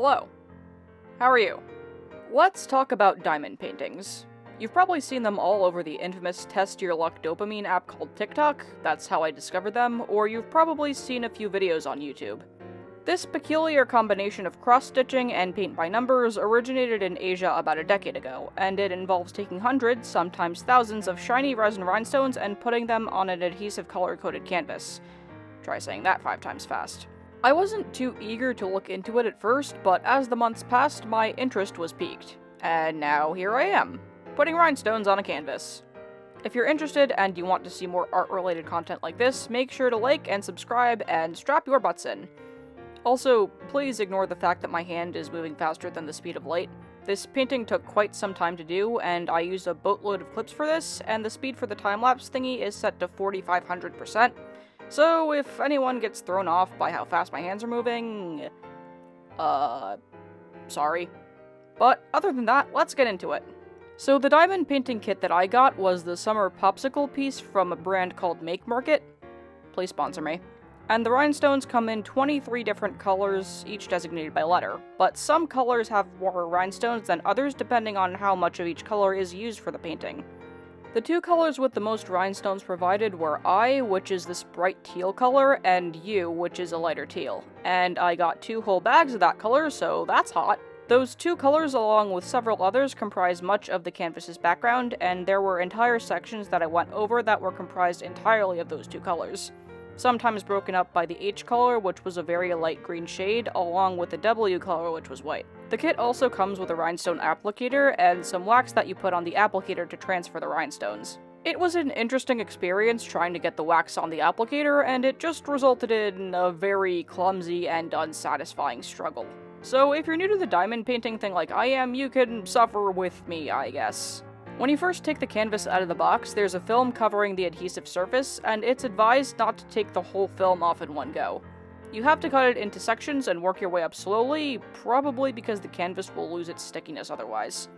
Hello. How are you? Let's talk about diamond paintings. You've probably seen them all over the infamous Test Your Luck dopamine app called TikTok, that's how I discovered them, or you've probably seen a few videos on YouTube. This peculiar combination of cross-stitching and paint by numbers originated in Asia about a decade ago, and it involves taking hundreds, sometimes thousands, of shiny resin rhinestones and putting them on an adhesive color-coded canvas. Try saying that 5 times fast. I wasn't too eager to look into it at first, but as the months passed, my interest was piqued. And now here I am, putting rhinestones on a canvas. If you're interested and you want to see more art-related content like this, make sure to like and subscribe and strap your butts in. Also, please ignore the fact that my hand is moving faster than the speed of light. This painting took quite some time to do, and I used a boatload of clips for this, and the speed for the time-lapse thingy is set to 4500%. So if anyone gets thrown off by how fast my hands are moving, sorry. But other than that, let's get into it. So the diamond painting kit that I got was the summer popsicle piece from a brand called Make Market. Please sponsor me. And the rhinestones come in 23 different colors, each designated by letter, but some colors have more rhinestones than others depending on how much of each color is used for the painting. The 2 colors with the most rhinestones provided were I, which is this bright teal color, and U, which is a lighter teal. And I got 2 whole bags of that color, so that's hot. Those 2 colors, along with several others, comprise much of the canvas's background, and there were entire sections that I went over that were comprised entirely of those 2 colors. Sometimes broken up by the H color, which was a very light green shade, along with the W color, which was white. The kit also comes with a rhinestone applicator and some wax that you put on the applicator to transfer the rhinestones. It was an interesting experience trying to get the wax on the applicator, and it just resulted in a very clumsy and unsatisfying struggle. So if you're new to the diamond painting thing like I am, you can suffer with me, I guess. When you first take the canvas out of the box, there's a film covering the adhesive surface, and it's advised not to take the whole film off in one go. You have to cut it into sections and work your way up slowly, probably because the canvas will lose its stickiness otherwise.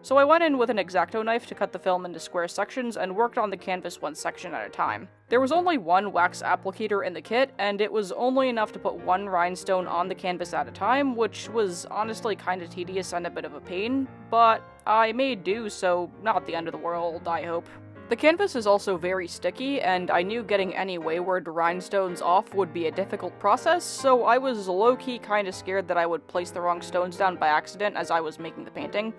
So I went in with an X-Acto knife to cut the film into square sections and worked on the canvas one section at a time. There was only one wax applicator in the kit, and it was only enough to put 1 rhinestone on the canvas at a time, which was honestly kinda tedious and a bit of a pain, but I made do, so not the end of the world, I hope. The canvas is also very sticky, and I knew getting any wayward rhinestones off would be a difficult process, so I was low-key kinda scared that I would place the wrong stones down by accident as I was making the painting.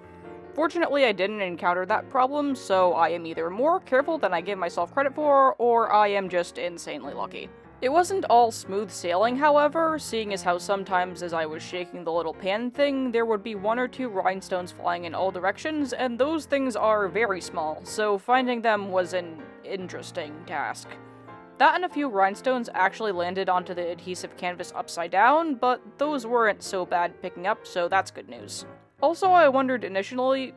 Fortunately, I didn't encounter that problem, so I am either more careful than I give myself credit for, or I am just insanely lucky. It wasn't all smooth sailing, however, seeing as how sometimes as I was shaking the little pan thing, there would be 1 or 2 rhinestones flying in all directions, and those things are very small, so finding them was an interesting task. That and a few rhinestones actually landed onto the adhesive canvas upside down, but those weren't so bad picking up, so that's good news. Also, I wondered initially...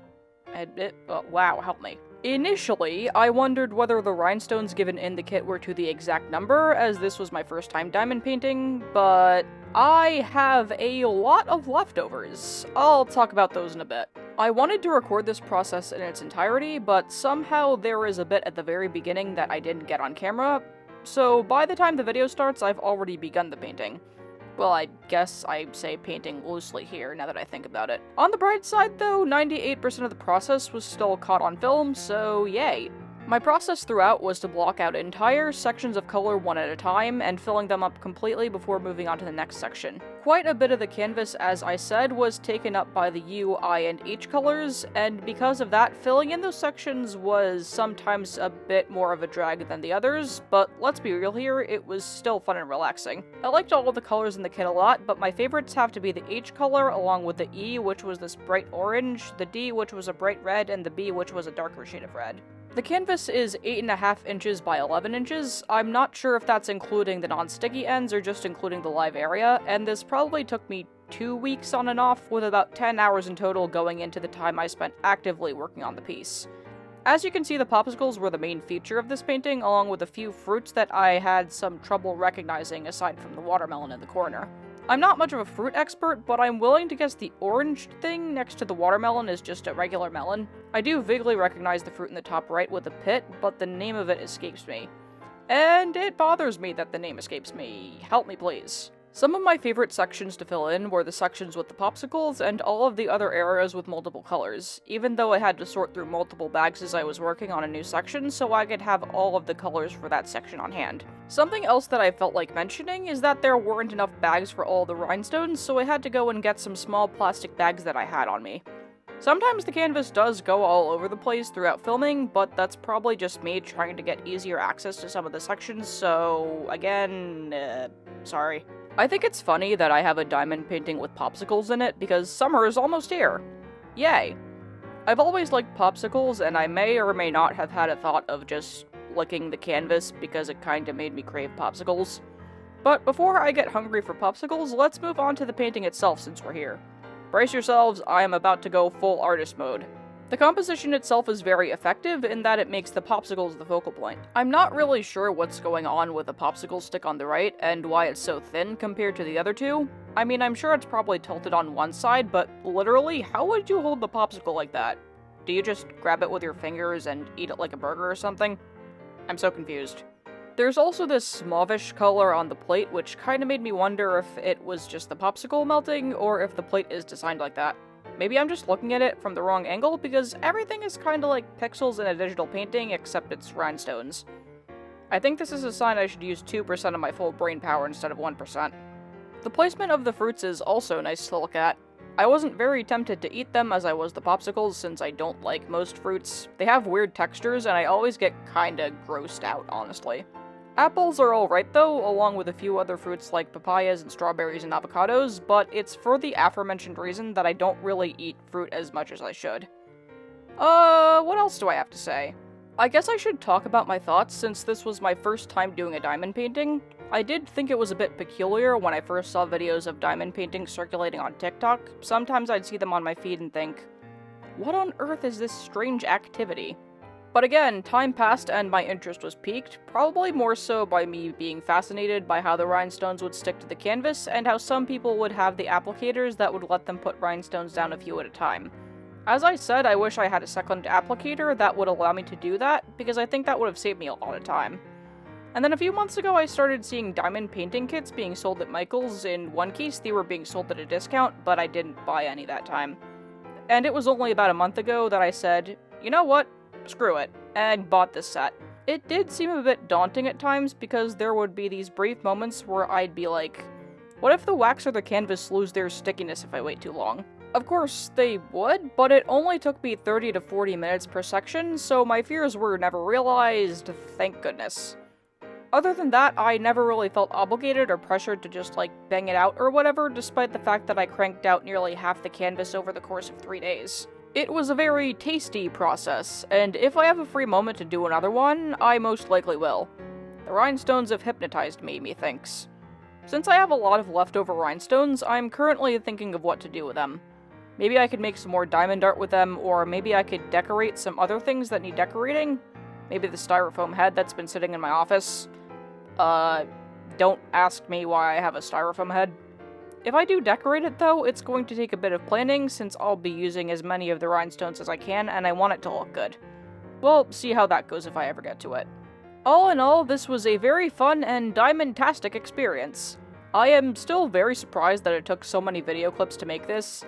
wow, help me. Initially, I wondered whether the rhinestones given in the kit were to the exact number, as this was my first time diamond painting, but I have a lot of leftovers. I'll talk about those in a bit. I wanted to record this process in its entirety, but somehow there is a bit at the very beginning that I didn't get on camera, so by the time the video starts, I've already begun the painting. Well, I guess I say painting loosely here, now that I think about it. On the bright side, though, 98% of the process was still caught on film, so yay. My process throughout was to block out entire sections of color one at a time, and filling them up completely before moving on to the next section. Quite a bit of the canvas, as I said, was taken up by the U, I, and H colors, and because of that, filling in those sections was sometimes a bit more of a drag than the others, but let's be real here, it was still fun and relaxing. I liked all of the colors in the kit a lot, but my favorites have to be the H color, along with the E, which was this bright orange, the D, which was a bright red, and the B, which was a darker shade of red. The canvas is 8.5 inches by 11 inches. I'm not sure if that's including the non-sticky ends or just including the live area, and this probably took me 2 weeks on and off, with about 10 hours in total going into the time I spent actively working on the piece. As you can see, the popsicles were the main feature of this painting, along with a few fruits that I had some trouble recognizing aside from the watermelon in the corner. I'm not much of a fruit expert, but I'm willing to guess the orange thing next to the watermelon is just a regular melon. I do vaguely recognize the fruit in the top right with a pit, but the name of it escapes me. And it bothers me that the name escapes me. Help me, please. Some of my favorite sections to fill in were the sections with the popsicles and all of the other areas with multiple colors, even though I had to sort through multiple bags as I was working on a new section so I could have all of the colors for that section on hand. Something else that I felt like mentioning is that there weren't enough bags for all the rhinestones, so I had to go and get some small plastic bags that I had on me. Sometimes the canvas does go all over the place throughout filming, but that's probably just me trying to get easier access to some of the sections, so again, sorry. I think it's funny that I have a diamond painting with popsicles in it, because summer is almost here. Yay. I've always liked popsicles, and I may or may not have had a thought of just licking the canvas because it kinda made me crave popsicles. But before I get hungry for popsicles, let's move on to the painting itself since we're here. Brace yourselves, I am about to go full artist mode. The composition itself is very effective in that it makes the popsicles the focal point. I'm not really sure what's going on with the popsicle stick on the right and why it's so thin compared to the other two. I mean, I'm sure it's probably tilted on one side, but literally, how would you hold the popsicle like that? Do you just grab it with your fingers and eat it like a burger or something? I'm so confused. There's also this mauvish color on the plate, which kinda made me wonder if it was just the popsicle melting, or if the plate is designed like that. Maybe I'm just looking at it from the wrong angle, because everything is kinda like pixels in a digital painting, except it's rhinestones. I think this is a sign I should use 2% of my full brain power instead of 1%. The placement of the fruits is also nice to look at. I wasn't very tempted to eat them as I was the popsicles, since I don't like most fruits. They have weird textures, and I always get kinda grossed out, honestly. Apples are alright though, along with a few other fruits like papayas and strawberries and avocados, but it's for the aforementioned reason that I don't really eat fruit as much as I should. What else do I have to say? I guess I should talk about my thoughts since this was my first time doing a diamond painting. I did think it was a bit peculiar when I first saw videos of diamond paintings circulating on TikTok. Sometimes I'd see them on my feed and think, what on earth is this strange activity? But again, time passed and my interest was piqued, probably more so by me being fascinated by how the rhinestones would stick to the canvas and how some people would have the applicators that would let them put rhinestones down a few at a time. As I said, I wish I had a second applicator that would allow me to do that, because I think that would have saved me a lot of time. And then a few months ago I started seeing diamond painting kits being sold at Michael's. In one case they were being sold at a discount, but I didn't buy any that time. And it was only about a month ago that I said, you know what? Screw it, and bought this set. It did seem a bit daunting at times because there would be these brief moments where I'd be like, what if the wax or the canvas lose their stickiness if I wait too long? Of course, they would, but it only took me 30 to 40 minutes per section, so my fears were never realized, thank goodness. Other than that, I never really felt obligated or pressured to just, bang it out or whatever, despite the fact that I cranked out nearly half the canvas over the course of 3 days. It was a very tasty process, and if I have a free moment to do another one, I most likely will. The rhinestones have hypnotized me, methinks. Since I have a lot of leftover rhinestones, I'm currently thinking of what to do with them. Maybe I could make some more diamond art with them, or maybe I could decorate some other things that need decorating. Maybe the styrofoam head that's been sitting in my office. Don't ask me why I have a styrofoam head. If I do decorate it though, it's going to take a bit of planning since I'll be using as many of the rhinestones as I can and I want it to look good. We'll see how that goes if I ever get to it. All in all, this was a very fun and diamond-tastic experience. I am still very surprised that it took so many video clips to make this.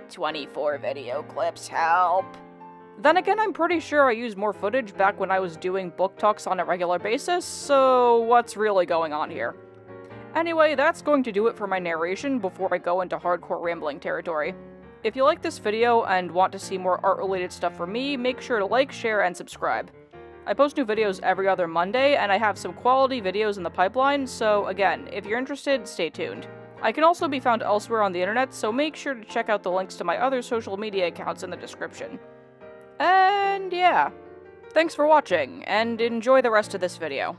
24 video clips, help! Then again, I'm pretty sure I used more footage back when I was doing book talks on a regular basis, so what's really going on here? Anyway, that's going to do it for my narration before I go into hardcore rambling territory. If you like this video and want to see more art-related stuff from me, make sure to like, share, and subscribe. I post new videos every other Monday, and I have some quality videos in the pipeline, so again, if you're interested, stay tuned. I can also be found elsewhere on the internet, so make sure to check out the links to my other social media accounts in the description. And yeah, thanks for watching, and enjoy the rest of this video.